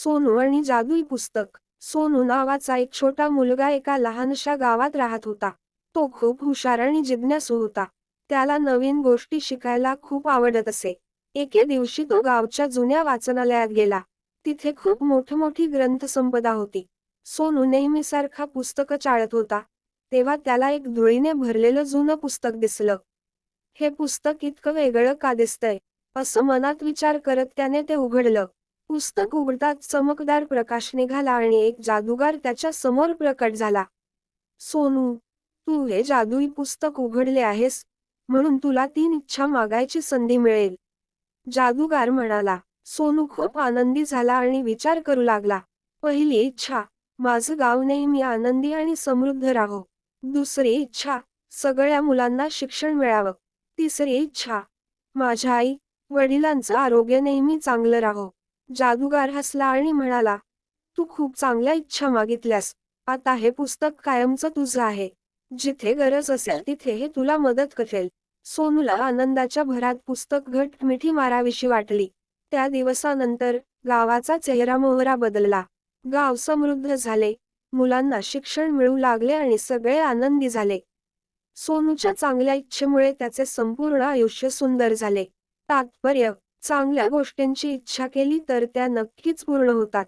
सोनू आणि जादुई पुस्तक. सोनू नावाचा एक छोटा मुलगा एका लहानशा गावात राहत होता. तो खूप हुशार आणि जिज्ञासू होता. त्याला नवीन गोष्टी शिकायला खूप आवडत असे. एके दिवशी तो गावच्या जुन्या वाचनालयात गेला. तिथे खूप मोठी ग्रंथसंपदा होती. सोनू नेहमीसारखा पुस्तकं चाळत होता. तेव्हा त्याला एक धुळीने भरलेलं जुनं पुस्तक दिसलं. हे पुस्तक इतकं वेगळं का दिसतंय, असं मनात विचार करत त्याने ते उघडलं. पुस्तक उघडताच चमकदार प्रकाश निघाला आणि एक जादूगार त्याच्या समोर प्रकट झाला. सोनू, तू हे जादुई पुस्तक उघडले आहेस, म्हणून तुला 3 इच्छा मागायची संधी मिळेल. जादूगार म्हणाला. सोनू खूप आनंदी झाला आणि विचार करू लागला. पहिली इच्छा, माझं गाव नेहमी आनंदी आणि समृद्ध राहो. दुसरी इच्छा, सगळ्या मुलांना शिक्षण मिळावं. तिसरी इच्छा, माझ्या आई वडिलांचं आरोग्य नेहमी चांगलं राहो. जादूगार हसला आणि म्हणाला, तू खूप चांगल्या इच्छा मागितल्यास. आता हे पुस्तक कायमचं तुझं आहे. जिथे गरज असेल तिथे हे तुला मदत करेल. सोनूला आनंदाच्या भरात पुस्तक घट मिठी मारावीशी वाटली. त्या दिवसानंतर गावाचा चेहरामोहरा बदलला. गाव समृद्ध झाले, मुलांना शिक्षण मिळू लागले आणि सगळे आनंदी झाले. सोनूच्या चांगल्या इच्छेमुळे त्याचे संपूर्ण आयुष्य सुंदर झाले. तात्पर्य: चांगल्या गोष्टींची इच्छा केली तर त्या नक्कीच पूर्ण होतात.